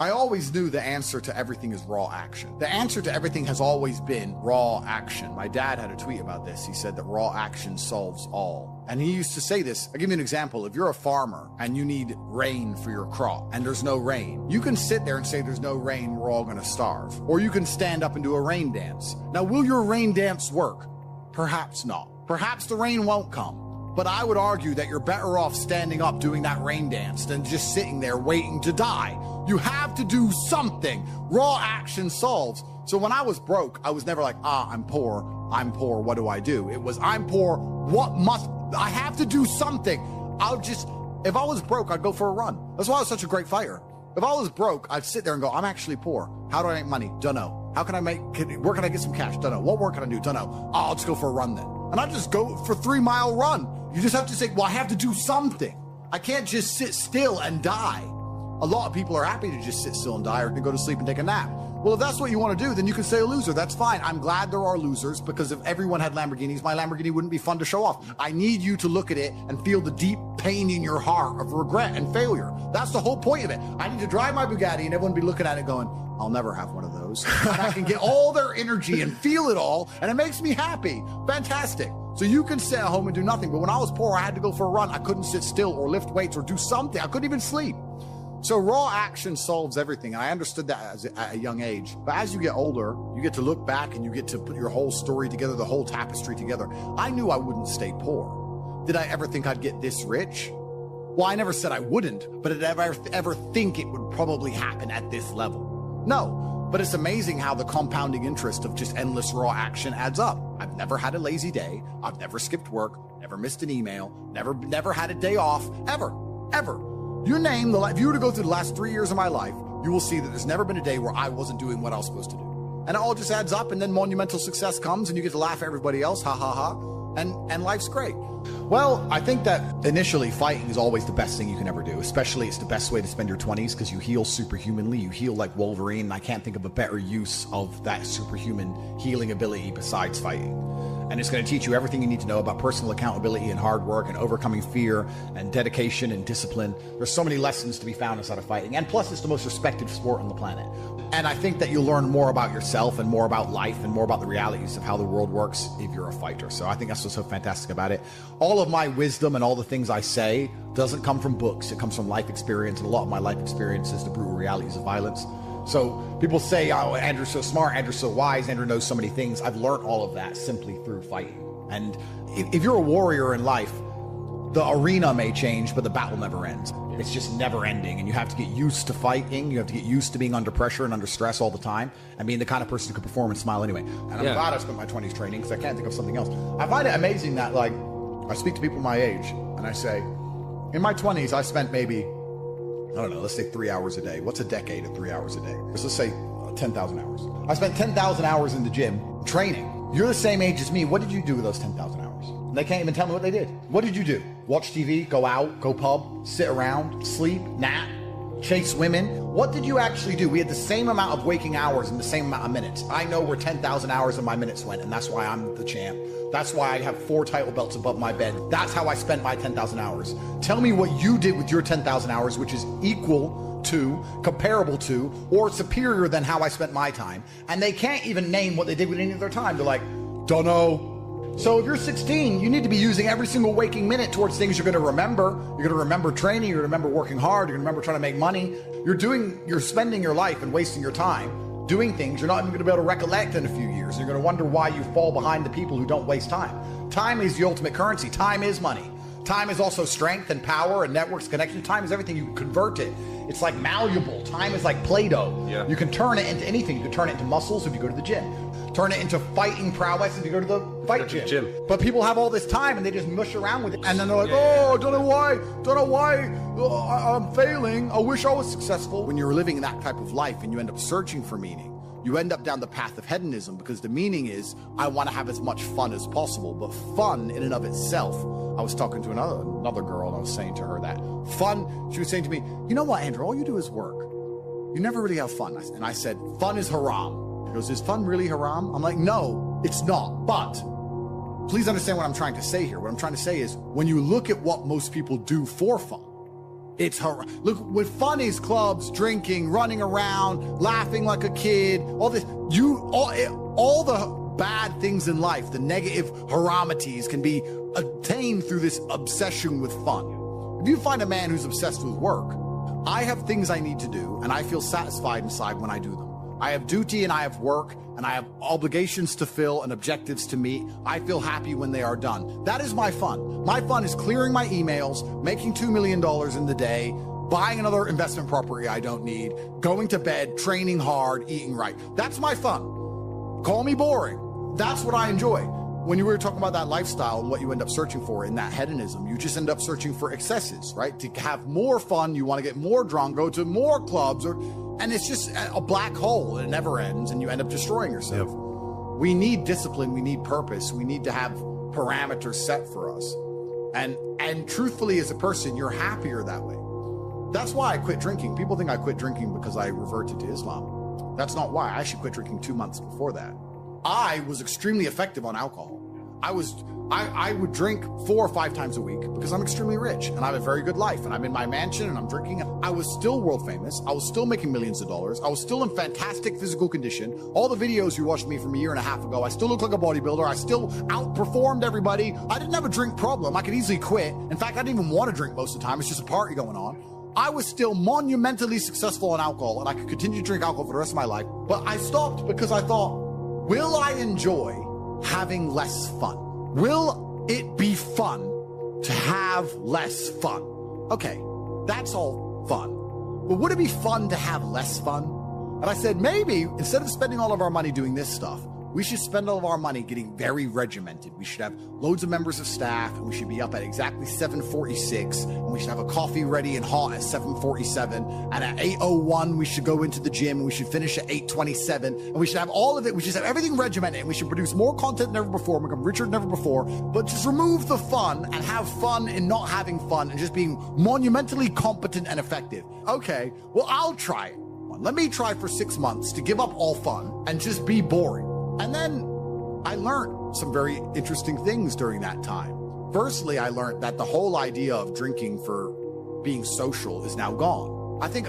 I always knew the answer to everything is raw action. The answer to everything has always been raw action. My dad had a tweet about this. He said that raw action solves all. And he used to say this. I'll give you an example. If you're a farmer and you need rain for your crop and there's no rain, you can sit there and say there's no rain, we're all gonna starve. Or you can stand up and do a rain dance. Now, will your rain dance work? Perhaps not. Perhaps the rain won't come. But I would argue that you're better off standing up doing that rain dance than just sitting there waiting to die. You have to do something. Raw action solves. So when I was broke, I was never like, I'm poor, what do I do? It was, I'm poor, I have to do something. If I was broke, I'd go for a run. That's why I was such a great fighter. If I was broke, I'd sit there and go, I'm actually poor. How do I make money? Don't know. Where can I get some cash? Don't know. What work can I do? Don't know. I'll just go for a run then. And I just go for a 3-mile run. You just have to say, well, I have to do something. I can't just sit still and die. A lot of people are happy to just sit still and die or can go to sleep and take a nap. Well, if that's what you want to do, then you can stay a loser. That's fine. I'm glad there are losers, because if everyone had Lamborghinis, my Lamborghini wouldn't be fun to show off. I need you to look at it and feel the deep pain in your heart of regret and failure. That's the whole point of it. I need to drive my Bugatti and everyone be looking at it going, I'll never have one of those. And I can get all their energy and feel it all, and it makes me happy. Fantastic. So you can sit at home and do nothing. But when I was poor, I had to go for a run. I couldn't sit still or lift weights or do something. I couldn't even sleep. So raw action solves everything. And I understood that at a young age. But as you get older, you get to look back and you get to put your whole story together, the whole tapestry together. I knew I wouldn't stay poor. Did I ever think I'd get this rich? Well, I never said I wouldn't, but did I ever think it would probably happen at this level? No. But it's amazing how the compounding interest of just endless raw action adds up. I've never had a lazy day. I've never skipped work, never missed an email, never had a day off, ever. You name if you were to go through the last 3 years of my life, you will see that there's never been a day where I wasn't doing what I was supposed to do. And it all just adds up, and then monumental success comes and you get to laugh at everybody else, ha ha ha, and life's great. Well, I think that initially fighting is always the best thing you can ever do. Especially it's the best way to spend your 20s because you heal superhumanly. You heal like Wolverine. And I can't think of a better use of that superhuman healing ability besides fighting. And it's going to teach you everything you need to know about personal accountability and hard work and overcoming fear and dedication and discipline. There's so many lessons to be found inside of fighting. And plus, it's the most respected sport on the planet. And I think that you'll learn more about yourself and more about life and more about the realities of how the world works if you're a fighter. So I think that's what's so fantastic about it. All of my wisdom and all the things I say doesn't come from books. It comes from life experience. And a lot of my life experience is the brutal realities of violence. So people say, oh, Andrew's so smart, Andrew's so wise, Andrew knows so many things. I've learned all of that simply through fighting. And if you're a warrior in life, the arena may change, but the battle never ends. It's just never ending. And you have to get used to fighting. You have to get used to being under pressure and under stress all the time and being the kind of person who can perform and smile anyway. And I'm glad I spent my 20s training because I can't think of something else. I find it amazing that, like, I speak to people my age and I say, in my 20s, I spent maybe, I don't know, let's say 3 hours a day. What's a decade of 3 hours a day? Let's say 10,000 hours. I spent 10,000 hours in the gym training. You're the same age as me. What did you do with those 10,000 hours? And they can't even tell me what they did. What did you do? Watch TV, go out, go pub, sit around, sleep, nap, chase women. What did you actually do? We had the same amount of waking hours and the same amount of minutes. I know where 10,000 hours of my minutes went, and that's why I'm the champ. That's why I have 4 title belts above my bed. That's how I spent my 10,000 hours. Tell me what you did with your 10,000 hours, which is equal to, comparable to, or superior than how I spent my time. And they can't even name what they did with any of their time. They're like, don't know. So if you're 16, you need to be using every single waking minute towards things you're going to remember. You're going to remember training. You're going to remember working hard. You're going to remember trying to make money. You're spending your life and wasting your time doing things you're not even going to be able to recollect in a few years. You're going to wonder why you fall behind the people who don't waste time. Time is the ultimate currency. Time is money. Time is also strength and power and networks, connection. Time is everything. You can convert it. It's like malleable. Time is like Play-Doh. Yeah. You can turn it into anything. You can turn it into muscles if you go to the gym. Turn it into fighting prowess if you go to the fight gym. But people have all this time and they just mush around with it. And then they're like, don't know why I'm failing. I wish I was successful. When you're living that type of life and you end up searching for meaning, you end up down the path of hedonism because the meaning is I want to have as much fun as possible. But fun in and of itself, I was talking to another girl and I was saying to her that fun, she was saying to me, you know what, Andrew, all you do is work. You never really have fun. And I said, fun is haram. She goes, is fun really haram? I'm like, no, it's not. But please understand what I'm trying to say here. What I'm trying to say is when you look at what most people do for fun, Look, what fun is clubs, drinking, running around, laughing like a kid, all this. All the bad things in life, the negative haramities can be attained through this obsession with fun. If you find a man who's obsessed with work, I have things I need to do, and I feel satisfied inside when I do them. I have duty and I have work, and I have obligations to fill and objectives to meet. I feel happy when they are done. That is my fun. My fun is clearing my emails, making $2 million in the day, buying another investment property I don't need, going to bed, training hard, eating right. That's my fun. Call me boring. That's what I enjoy. When you were talking about that lifestyle and what you end up searching for in that hedonism, you just end up searching for excesses, right? To have more fun, you want to get more drunk, go to more clubs, and it's just a black hole. It never ends, and you end up destroying yourself. Yep. We need discipline. We need purpose. We need to have parameters set for us. And truthfully, as a person, you're happier that way. That's why I quit drinking. People think I quit drinking because I reverted to Islam. That's not why. I actually quit drinking 2 months before that. I was extremely effective on alcohol. I would drink 4 or 5 times a week because I'm extremely rich and I have a very good life and I'm in my mansion and I'm drinking. I was still world famous. I was still making millions of dollars. I was still in fantastic physical condition. All the videos you watched me from a year and a half ago, I still look like a bodybuilder. I still outperformed everybody. I didn't have a drink problem. I could easily quit. In fact, I didn't even want to drink most of the time. It's just a party going on. I was still monumentally successful on alcohol and I could continue to drink alcohol for the rest of my life. But I stopped because I thought, will I enjoy having less fun? Will it be fun to have less fun? Okay, that's all fun. But would it be fun to have less fun? And I said, maybe instead of spending all of our money doing this stuff, we should spend all of our money getting very regimented. We should have loads of members of staff, and we should be up at exactly 7:46, and we should have a coffee ready and hot at 7:47, and at 8:01 we should go into the gym, and we should finish at 8:27, and we should have all of it. We should have everything regimented, and we should produce more content than ever before, and become richer than ever before, but just remove the fun and have fun in not having fun and just being monumentally competent and effective. Okay, well, I'll try it. Let me try for 6 months to give up all fun and just be boring. And then I learned some very interesting things during that time. Firstly, I learned that the whole idea of drinking for being social is now gone. I think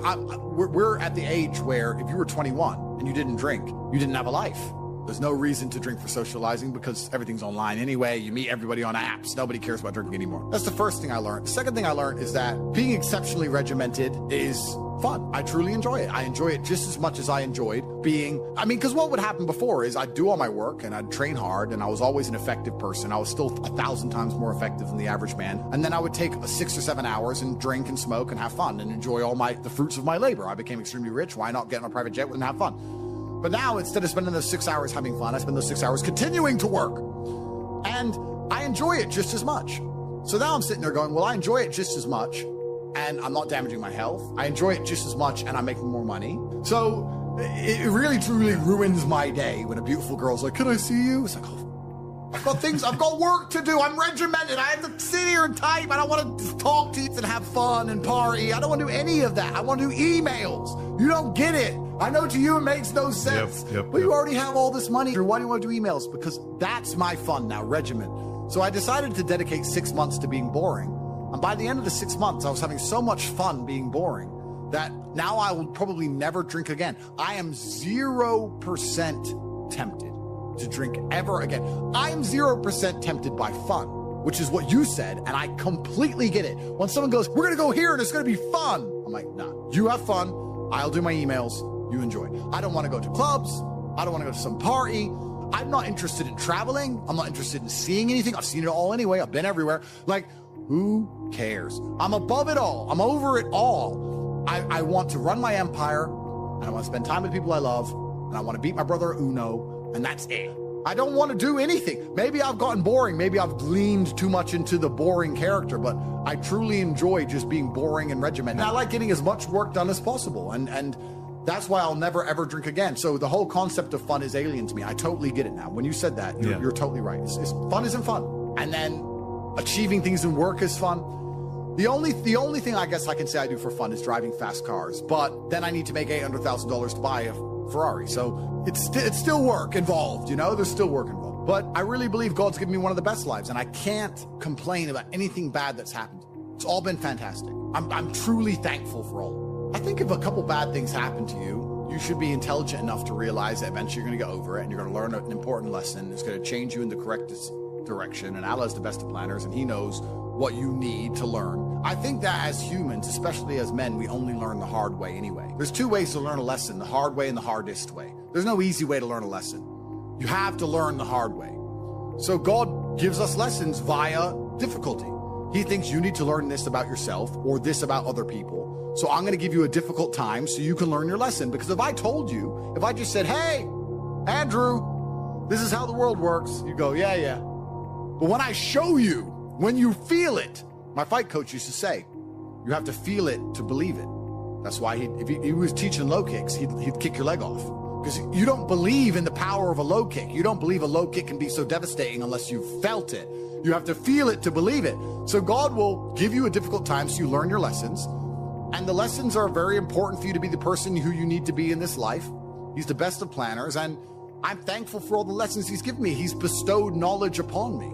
we're at the age where if you were 21 and you didn't drink, you didn't have a life. There's no reason to drink for socializing because everything's online anyway. You meet everybody on apps. Nobody cares about drinking anymore. That's the first thing I learned. The second thing I learned is that being exceptionally regimented is fun. I truly enjoy it. I enjoy it just as much as I enjoyed because what would happen before is I'd do all my work and I'd train hard and I was always an effective person. I was still 1,000 times more effective than the average man. And then I would take 6 or 7 hours and drink and smoke and have fun and enjoy the fruits of my labor. I became extremely rich. Why not get on a private jet and have fun? But now, instead of spending those 6 hours having fun, I spend those 6 hours continuing to work. And I enjoy it just as much. So now I'm sitting there going, well, I enjoy it just as much, and I'm not damaging my health. I enjoy it just as much, and I'm making more money. So it really, truly ruins my day when a beautiful girl's like, can I see you? It's like, oh, I've got work to do. I'm regimented. I have to sit here and type. I don't want to talk to you and have fun and party. I don't want to do any of that. I want to do emails. You don't get it. I know to you it makes no sense. But you already have all this money. Why do you want to do emails? Because that's my fun now, regiment. So I decided to dedicate 6 months to being boring. And by the end of the 6 months, I was having so much fun being boring that now I will probably never drink again. I am 0% tempted to drink ever again. I am 0% tempted by fun, which is what you said, and I completely get it. When someone goes, we're gonna go here and it's gonna be fun, I'm like, nah, you have fun, I'll do my emails, you enjoy. I don't wanna go to clubs, I don't wanna go to some party, I'm not interested in traveling, I'm not interested in seeing anything, I've seen it all anyway, I've been everywhere. Like, who cares? I'm above it all, I'm over it all. I want to run my empire, and I wanna spend time with people I love, and I wanna beat my brother at Uno, and that's it. I don't want to do anything. Maybe I've gotten boring. Maybe I've leaned too much into the boring character, but I truly enjoy just being boring and regimented. And I like getting as much work done as possible. And that's why I'll never, ever drink again. So the whole concept of fun is alien to me. I totally get it now. When you said that, you're totally right. Fun isn't fun. And then achieving things in work is fun. The only thing I guess I can say I do for fun is driving fast cars. But then I need to make $800,000 to buy a Ferrari. So it's still work involved, there's still work involved. But I really believe God's given me one of the best lives, and I can't complain about anything bad that's happened. It's all been fantastic. I'm truly thankful for all. I think if a couple bad things happen to you, you should be intelligent enough to realize that eventually you're going to get over it and you're going to learn an important lesson. It's going to change you in the correct direction. And Allah is the best of planners, and he knows what you need to learn. I think that as humans, especially as men, we only learn the hard way anyway. There's two ways to learn a lesson, the hard way and the hardest way. There's no easy way to learn a lesson. You have to learn the hard way. So God gives us lessons via difficulty. He thinks you need to learn this about yourself or this about other people. So I'm going to give you a difficult time so you can learn your lesson. Because if I told you, if I just said, hey, Andrew, this is how the world works, you go, yeah. But when I show you, when you feel it, my fight coach used to say, you have to feel it to believe it. That's why if he was teaching low kicks, he'd kick your leg off. Because you don't believe in the power of a low kick. You don't believe a low kick can be so devastating unless you've felt it. You have to feel it to believe it. So God will give you a difficult time so you learn your lessons. And the lessons are very important for you to be the person who you need to be in this life. He's the best of planners. And I'm thankful for all the lessons he's given me. He's bestowed knowledge upon me.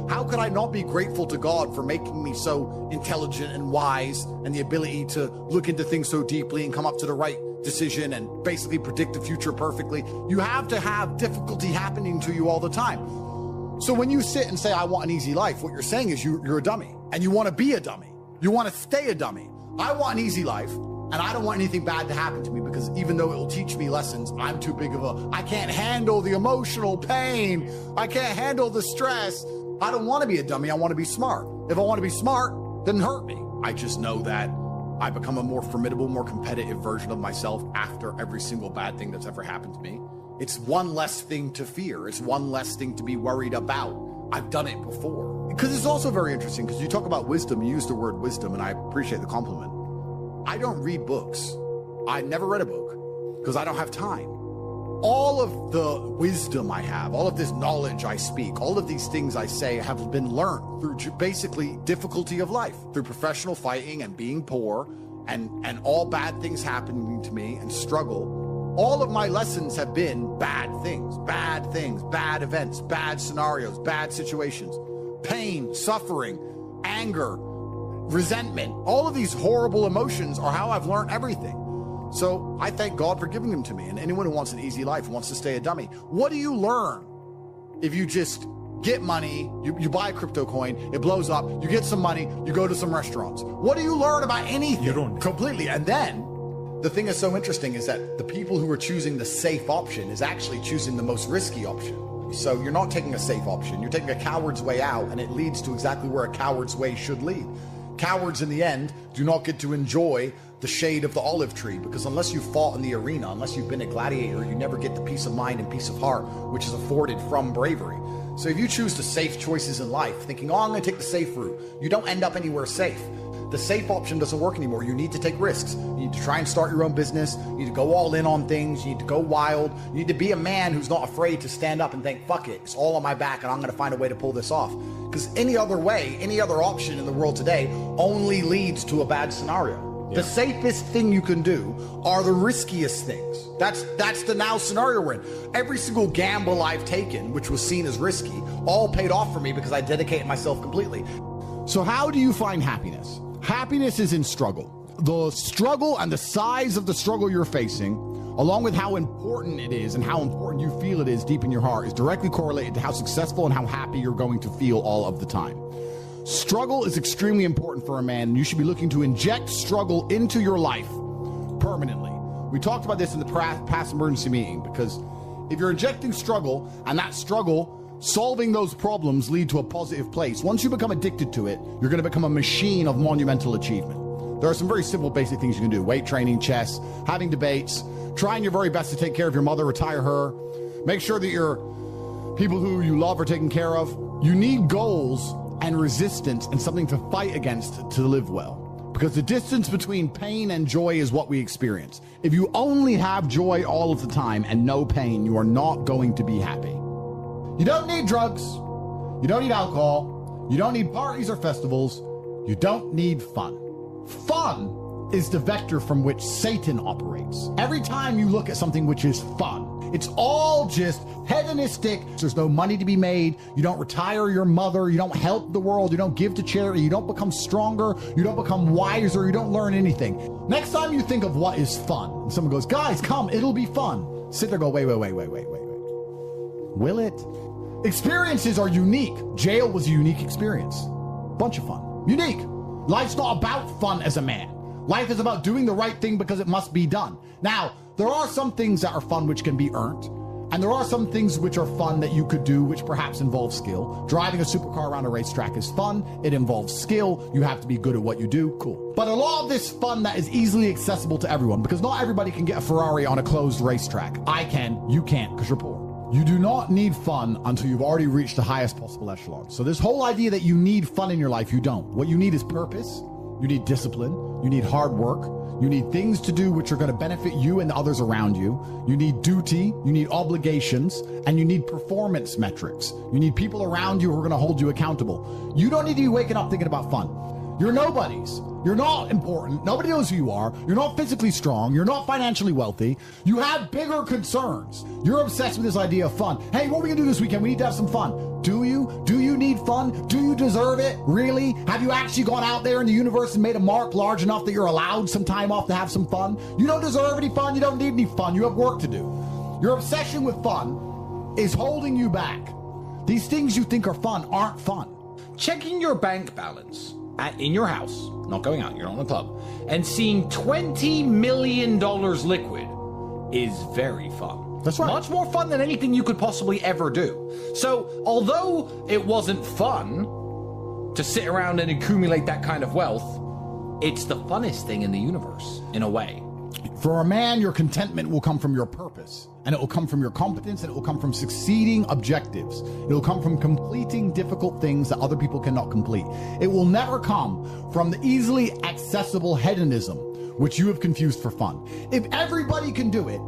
How could I not be grateful to God for making me so intelligent and wise and the ability to look into things so deeply and come up to the right decision and basically predict the future perfectly? You have to have difficulty happening to you all the time. So when you sit and say, I want an easy life, what you're saying is you're a dummy and you want to be a dummy. You want to stay a dummy. I want an easy life and I don't want anything bad to happen to me because even though it will teach me lessons, I'm too big of I can't handle the emotional pain. I can't handle the stress. I don't want to be a dummy. I want to be smart. If I want to be smart, then hurt me. I just know that I become a more formidable, more competitive version of myself after every single bad thing that's ever happened to me. It's one less thing to fear. It's one less thing to be worried about. I've done it before. Because it's also very interesting because you talk about wisdom, you use the word wisdom, and I appreciate the compliment. I don't read books. I never read a book because I don't have time. All of the wisdom I have, all of this knowledge I speak, all of these things I say have been learned through basically difficulty of life, through professional fighting and being poor and all bad things happening to me and struggle. All of my lessons have been bad things, bad events, bad scenarios, bad situations, pain, suffering, anger, resentment. All of these horrible emotions are how I've learned everything. So I thank God for giving them to me. And anyone who wants an easy life wants to stay a dummy. What do you learn if you just get money, you buy a crypto coin, it blows up, you get some money, you go to some restaurants? What do you learn about anything? You don't. Completely. And then the thing that's so interesting is that the people who are choosing the safe option is actually choosing the most risky option. So you're not taking a safe option. You're taking a coward's way out, and it leads to exactly where a coward's way should lead. Cowards in the end do not get to enjoy the shade of the olive tree, because unless you fought in the arena, unless you've been a gladiator, you never get the peace of mind and peace of heart, which is afforded from bravery. So if you choose the safe choices in life, thinking, oh, I'm going to take the safe route, you don't end up anywhere safe. The safe option doesn't work anymore. You need to take risks. You need to try and start your own business. You need to go all in on things. You need to go wild. You need to be a man who's not afraid to stand up and think, fuck it, it's all on my back and I'm going to find a way to pull this off. Because any other way, any other option in the world today only leads to a bad scenario. Yeah. The safest thing you can do are the riskiest things. That's the now scenario we're in. Every single gamble I've taken, which was seen as risky, all paid off for me because I dedicated myself completely. So how do you find happiness? Happiness is in struggle. The struggle and the size of the struggle you're facing, along with how important it is and how important you feel it is deep in your heart, is directly correlated to how successful and how happy you're going to feel all of the time. Struggle is extremely important for a man, and you should be looking to inject struggle into your life permanently. We talked about this in the past emergency meeting, because if you're injecting struggle and that struggle solving those problems lead to a positive place, once you become addicted to it, you're going to become a machine of monumental achievement. There are some very simple basic things you can do: weight training, chess, having debates, trying your very best to take care of your mother, retire her, make sure that your people who you love are taken care of. You need goals and resistance and something to fight against to live well, because the distance between pain and joy is what we experience. If you only have joy all of the time and no pain, you are not going to be happy. You don't need drugs. You don't need alcohol. You don't need parties or festivals. You don't need fun. Fun is the vector from which Satan operates. Every time you look at something which is fun, It's all just hedonistic. There's no money to be made. You don't retire your mother. You don't help the world. You don't give to charity. You don't become stronger. You don't become wiser. You don't learn anything. Next time you think of what is fun, and someone goes, guys, come, it'll be fun. Sit there, go, wait. Will it? Experiences are unique. Jail was a unique experience. Bunch of fun. Unique. Life's not about fun as a man. Life is about doing the right thing because it must be done. Now, there are some things that are fun which can be earned. And there are some things which are fun that you could do which perhaps involve skill. Driving a supercar around a racetrack is fun. It involves skill. You have to be good at what you do. Cool. But a lot of this fun that is easily accessible to everyone, because not everybody can get a Ferrari on a closed racetrack. I can. You can't because you're poor. You do not need fun until you've already reached the highest possible echelon. So this whole idea that you need fun in your life, you don't. What you need is purpose. You need discipline. You need hard work. You need things to do which are going to benefit you and the others around you. You need duty. You need obligations. And you need performance metrics. You need people around you who are going to hold you accountable. You don't need to be waking up thinking about fun. You're nobodies. You're not important. Nobody knows who you are. You're not physically strong. You're not financially wealthy. You have bigger concerns. You're obsessed with this idea of fun. Hey, what are we going to do this weekend? We need to have some fun. Do you? Do you need fun? Do you deserve it? Really? Have you actually gone out there in the universe and made a mark large enough that you're allowed some time off to have some fun? You don't deserve any fun. You don't need any fun. You have work to do. Your obsession with fun is holding you back. These things you think are fun aren't fun. Checking your bank balance in your house, not going out, you're not in a club, and seeing $20 million liquid is very fun. That's right. Much more fun than anything you could possibly ever do. So, although it wasn't fun to sit around and accumulate that kind of wealth, it's the funnest thing in the universe, in a way. For a man, your contentment will come from your purpose, and it will come from your competence, and it will come from succeeding objectives. It will come from completing difficult things that other people cannot complete. It will never come from the easily accessible hedonism, which you have confused for fun. If everybody can do it,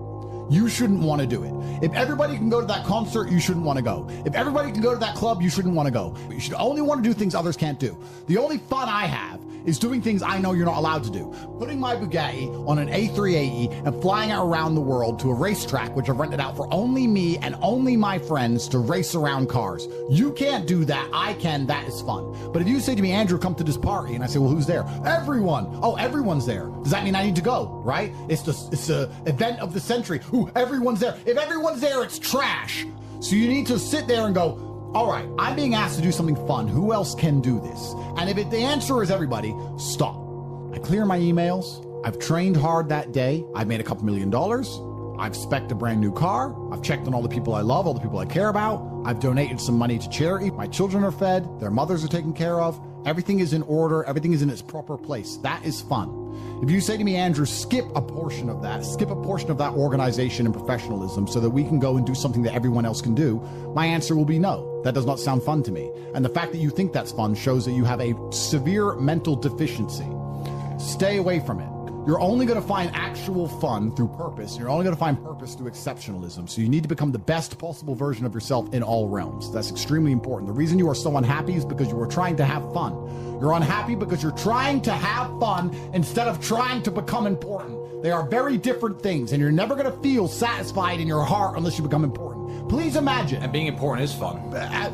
you shouldn't want to do it. If everybody can go to that concert, you shouldn't want to go. If everybody can go to that club, you shouldn't want to go. You should only want to do things others can't do. The only fun I have is doing things I know you're not allowed to do. Putting my Bugatti on an A380 and flying it around the world to a racetrack which I've rented out for only me and only my friends to race around cars. You can't do that. I can. That is fun. But if you say to me, Andrew, come to this party, and I say, well, who's there? Everyone. Oh, everyone's there. Does that mean I need to go, right? It's the event of the century. Ooh, everyone's there. If everyone's there, it's trash. So you need to sit there and go, all right, I'm being asked to do something fun. Who else can do this? And if the answer is everybody, stop. I clear my emails. I've trained hard that day. I've made a couple $1 million. I've spec'd a brand new car. I've checked on all the people I love, all the people I care about. I've donated some money to charity. My children are fed. Their mothers are taken care of. Everything is in order. Everything is in its proper place. That is fun. If you say to me, Andrew, skip a portion of that, skip a portion of that organization and professionalism so that we can go and do something that everyone else can do, my answer will be no. That does not sound fun to me. And the fact that you think that's fun shows that you have a severe mental deficiency. Stay away from it. You're only going to find actual fun through purpose. You're only going to find purpose through exceptionalism. So you need to become the best possible version of yourself in all realms. That's extremely important. The reason you are so unhappy is because you are trying to have fun. You're unhappy because you're trying to have fun instead of trying to become important. They are very different things, and you're never going to feel satisfied in your heart unless you become important. Please imagine. And being important is fun.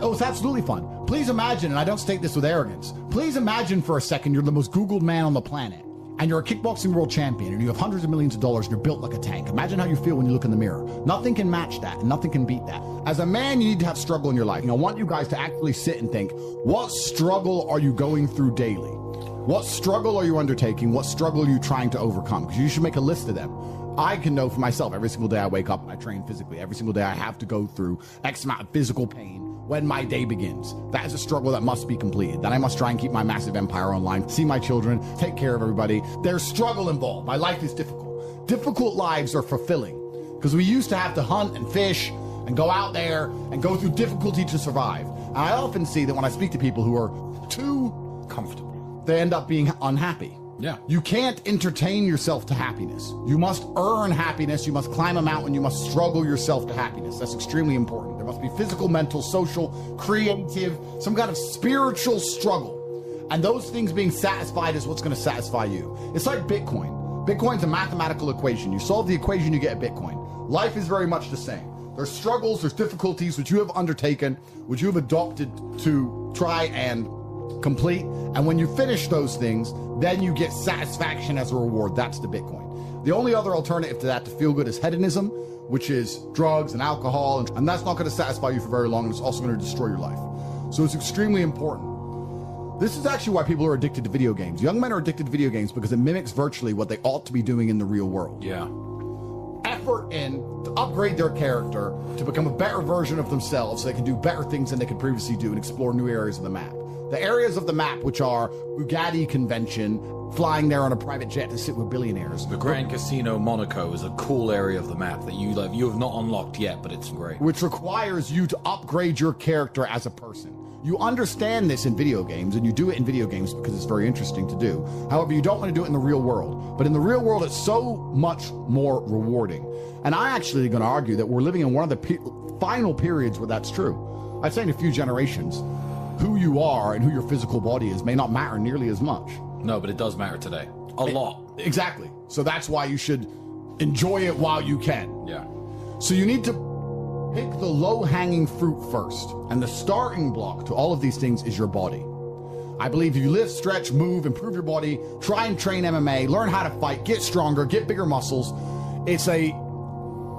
Oh, it's absolutely fun. Please imagine, and I don't state this with arrogance, please imagine for a second you're the most Googled man on the planet. And you're a kickboxing world champion, and you have hundreds of millions of dollars, and you're built like a tank. Imagine how you feel when you look in the mirror. Nothing can match that, and nothing can beat that. As a man, you need to have struggle in your life. And I want you guys to actually sit and think, what struggle are you going through daily? What struggle are you undertaking? What struggle are you trying to overcome? Because you should make a list of them. I can know for myself, every single day I wake up and I train physically. Every single day I have to go through X amount of physical pain when my day begins. That is a struggle that must be completed. Then I must try and keep my massive empire online, see my children, take care of everybody. There's struggle involved. My life is difficult. Difficult lives are fulfilling because we used to have to hunt and fish and go out there and go through difficulty to survive. And I often see that when I speak to people who are too comfortable, they end up being unhappy. Yeah. You can't entertain yourself to happiness. You must earn happiness. You must climb a mountain. You must struggle yourself to happiness. That's extremely important. There must be physical, mental, social, creative, some kind of spiritual struggle. And those things being satisfied is what's going to satisfy you. It's like Bitcoin. Bitcoin's a mathematical equation. You solve the equation, you get a Bitcoin. Life is very much the same. There's struggles, there's difficulties which you have undertaken, which you have adopted to try and complete. And when you finish those things, then you get satisfaction as a reward. That's the Bitcoin. The only other alternative to that to feel good is hedonism, which is drugs and alcohol. And that's not going to satisfy you for very long. And it's also going to destroy your life. So it's extremely important. This is actually why people are addicted to video games. Young men are addicted to video games because it mimics virtually what they ought to be doing in the real world. Yeah. Effort in to upgrade their character, to become a better version of themselves so they can do better things than they could previously do and explore new areas of the map. The areas of the map which are Bugatti convention, flying there on a private jet to sit with billionaires. The Grand Casino Monaco is a cool area of the map that you have not unlocked yet, but it's great. Which requires you to upgrade your character as a person. You understand this in video games, and you do it in video games because it's very interesting to do. However, you don't want to do it in the real world. But in the real world, it's so much more rewarding. And I actually going to argue that we're living in one of the final periods where that's true. I'd say in a few generations, who you are and who your physical body is may not matter nearly as much. No, but it does matter today. A lot. Exactly. So that's why you should enjoy it while you can. Yeah. So you need to pick the low-hanging fruit first. And the starting block to all of these things is your body. I believe if you lift, stretch, move, improve your body, try and train MMA, learn how to fight, get stronger, get bigger muscles, it's a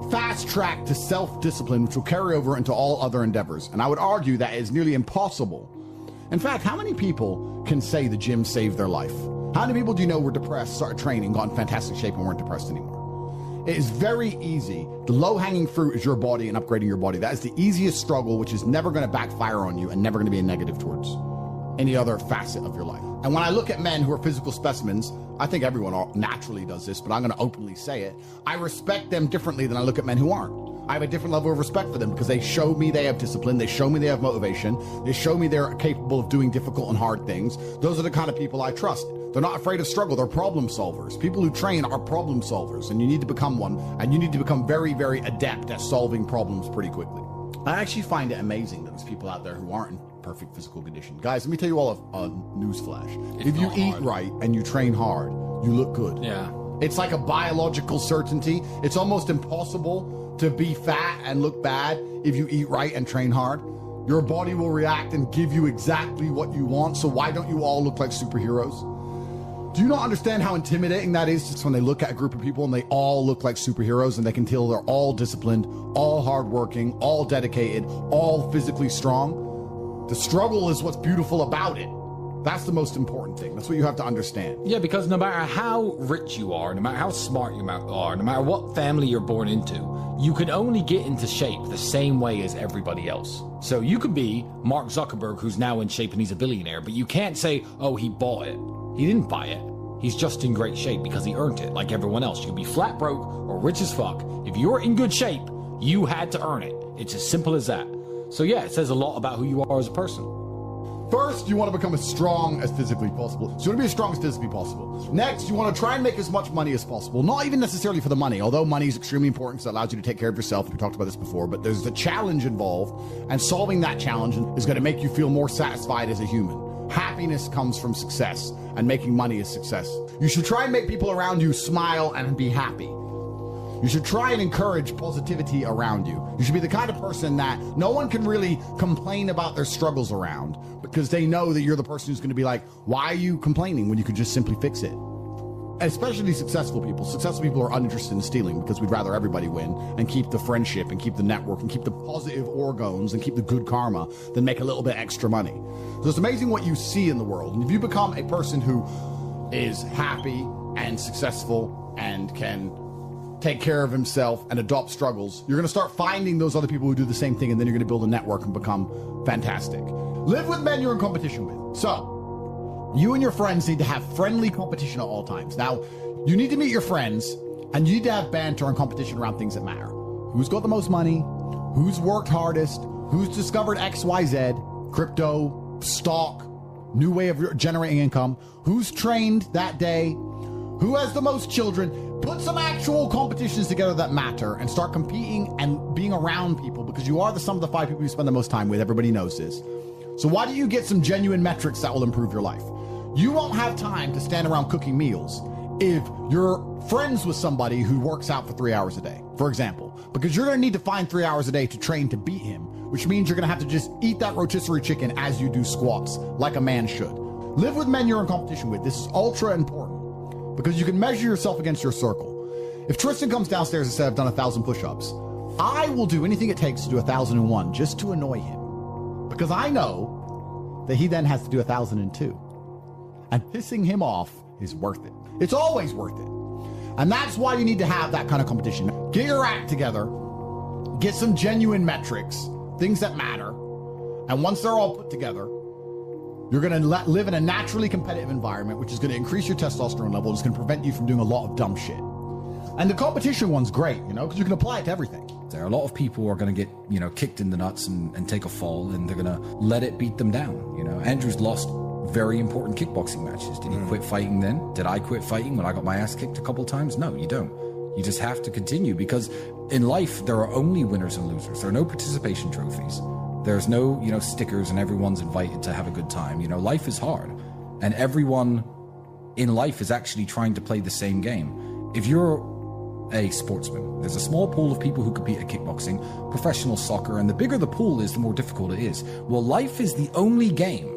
fast track to self-discipline, which will carry over into all other endeavors. And I would argue that is nearly impossible. In fact, how many people can say the gym saved their life? How many people do you know were depressed, started training, got in fantastic shape, and weren't depressed anymore? It is very easy. The low-hanging fruit is your body and upgrading your body. That is the easiest struggle, which is never going to backfire on you and never going to be a negative towards any other facet of your life. And when I look at men who are physical specimens, I think everyone naturally does this, but I'm going to openly say it. I respect them differently than I look at men who aren't. I have a different level of respect for them because they show me they have discipline. They show me they have motivation. They show me they're capable of doing difficult and hard things. Those are the kind of people I trust. They're not afraid of struggle. They're problem solvers. People who train are problem solvers, and you need to become one. And you need to become very, very adept at solving problems pretty quickly. I actually find it amazing that there's people out there who aren't in perfect physical condition. Guys, let me tell you all a newsflash. If you eat right and you train hard, you look good. Yeah. It's like a biological certainty. It's almost impossible to be fat and look bad if you eat right and train hard. Your body will react and give you exactly what you want. So why don't you all look like superheroes? Do you not understand how intimidating that is just when they look at a group of people and they all look like superheroes and they can tell they're all disciplined, all hardworking, all dedicated, all physically strong? The struggle is what's beautiful about it. That's the most important thing. That's what you have to understand. Yeah, because no matter how rich you are, no matter how smart you are, no matter what family you're born into, you can only get into shape the same way as everybody else. So you could be Mark Zuckerberg, who's now in shape and he's a billionaire, but you can't say, oh, he bought it. He didn't buy it. He's just in great shape because he earned it, like everyone else. You can be flat broke or rich as fuck. If you're in good shape, you had to earn it. It's as simple as that. So yeah, it says a lot about who you are as a person. First, you want to become as strong as physically possible. So you want to be as strong as physically possible. Next, you want to try and make as much money as possible. Not even necessarily for the money, although money is extremely important because it allows you to take care of yourself. We talked about this before, but there's a challenge involved, and solving that challenge is going to make you feel more satisfied as a human. Happiness comes from success, and making money is success. You should try and make people around you smile and be happy. You should try and encourage positivity around you. You should be the kind of person that no one can really complain about their struggles around because they know that you're the person who's going to be like, why are you complaining when you could just simply fix it? Especially successful people. Successful people are uninterested in stealing because we'd rather everybody win and keep the friendship and keep the network and keep the positive orgons and keep the good karma than make a little bit extra money. So it's amazing what you see in the world. And if you become a person who is happy and successful and can take care of himself and adopt struggles, you're going to start finding those other people who do the same thing, and then you're going to build a network and become fantastic. Live with men you're in competition with. So you and your friends need to have friendly competition at all times. Now, you need to meet your friends, and you need to have banter and competition around things that matter. Who's got the most money? Who's worked hardest? Who's discovered XYZ, crypto, stock, new way of generating income? Who's trained that day? Who has the most children? Put some actual competitions together that matter and start competing and being around people, because you are the sum of the 5 people you spend the most time with. Everybody knows this. So why don't you get some genuine metrics that will improve your life? You won't have time to stand around cooking meals if you're friends with somebody who works out for 3 hours a day, for example, because you're going to need to find 3 hours a day to train to beat him, which means you're going to have to just eat that rotisserie chicken as you do squats, like a man should. Live with men you're in competition with. This is ultra important because you can measure yourself against your circle. If Tristan comes downstairs and says, I've done 1,000 push-ups, I will do anything it takes to do 1,001 just to annoy him, because I know that he then has to do 1,002. And pissing him off is worth it. It's always worth it. And that's why you need to have that kind of competition. Get your act together, get some genuine metrics, things that matter. And once they're all put together, you're going to live in a naturally competitive environment, which is going to increase your testosterone level. It's going to prevent you from doing a lot of dumb shit. And the competition one's great, you know, because you can apply it to everything. There are a lot of people who are going to get, kicked in the nuts and take a fall, and they're going to let it beat them down. Andrew's lost very important kickboxing matches. Did he quit fighting then? Did I quit fighting when I got my ass kicked a couple times? No, you don't. You just have to continue, because in life, there are only winners and losers. There are no participation trophies. There's no, stickers and everyone's invited to have a good time. Life is hard, and everyone in life is actually trying to play the same game. If you're a sportsman, there's a small pool of people who compete at kickboxing, professional soccer, and the bigger the pool is, the more difficult it is. Well, life is the only game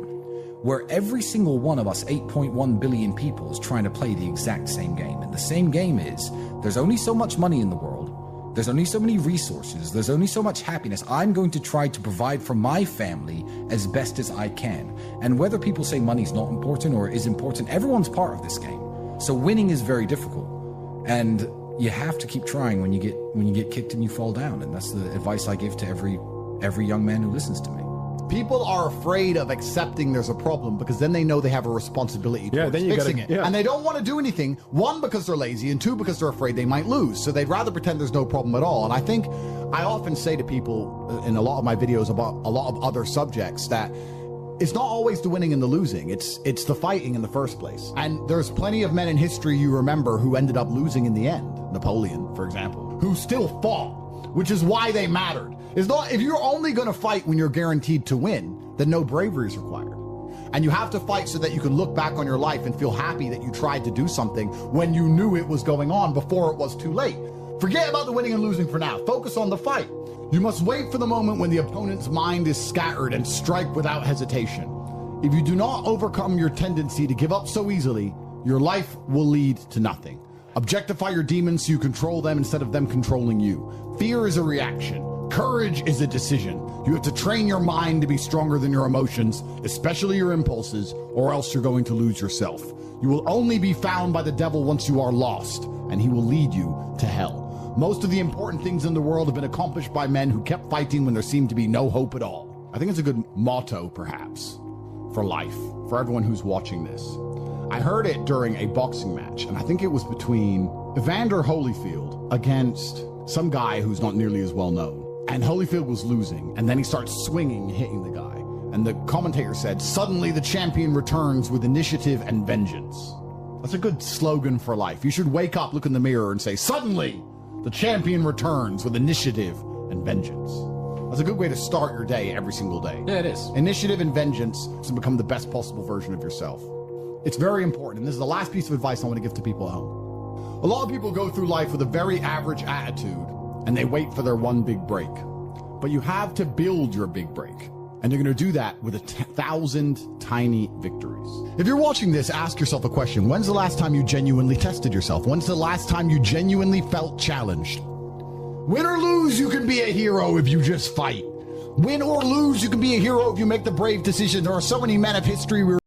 where every single one of us 8.1 billion people is trying to play the exact same game. And the same game is, there's only so much money in the world, there's only so many resources, there's only so much happiness. I'm going to try to provide for my family as best as I can. And whether people say money's not important or is important, everyone's part of this game. So winning is very difficult. And you have to keep trying when you get kicked and you fall down. And that's the advice I give to every young man who listens to me. People are afraid of accepting there's a problem because then they know they have a responsibility towards fixing it. Yeah. And they don't want to do anything, one, because they're lazy, and two, because they're afraid they might lose. So they'd rather pretend there's no problem at all. And I think I often say to people in a lot of my videos about a lot of other subjects that it's not always the winning and the losing. It's the fighting in the first place. And there's plenty of men in history you remember who ended up losing in the end. Napoleon, for example, who still fought, which is why they mattered. It's not, if you're only going to fight when you're guaranteed to win, then no bravery is required. And you have to fight so that you can look back on your life and feel happy that you tried to do something when you knew it was going on before it was too late. Forget about the winning and losing for now. Focus on the fight. You must wait for the moment when the opponent's mind is scattered and strike without hesitation. If you do not overcome your tendency to give up so easily, your life will lead to nothing. Objectify your demons so you control them instead of them controlling you. Fear is a reaction. Courage is a decision. You have to train your mind to be stronger than your emotions, especially your impulses, or else you're going to lose yourself. You will only be found by the devil once you are lost, and he will lead you to hell. Most of the important things in the world have been accomplished by men who kept fighting when there seemed to be no hope at all. I think it's a good motto, perhaps, for life, for everyone who's watching this. I heard it during a boxing match, and I think it was between Evander Holyfield against some guy who's not nearly as well known. And Holyfield was losing, and then he starts swinging, hitting the guy. And the commentator said, "Suddenly the champion returns with initiative and vengeance." That's a good slogan for life. You should wake up, look in the mirror, and say, "Suddenly the champion returns with initiative and vengeance." That's a good way to start your day every single day. Yeah, it is. Initiative and vengeance to become the best possible version of yourself. It's very important, and this is the last piece of advice I want to give to people at home. A lot of people go through life with a very average attitude, and they wait for their one big break. But you have to build your big break. And you're going to do that with 1,000 tiny victories. If you're watching this, ask yourself a question. When's the last time you genuinely tested yourself? When's the last time you genuinely felt challenged? Win or lose, you can be a hero if you just fight. Win or lose, you can be a hero if you make the brave decision. There are so many men of history we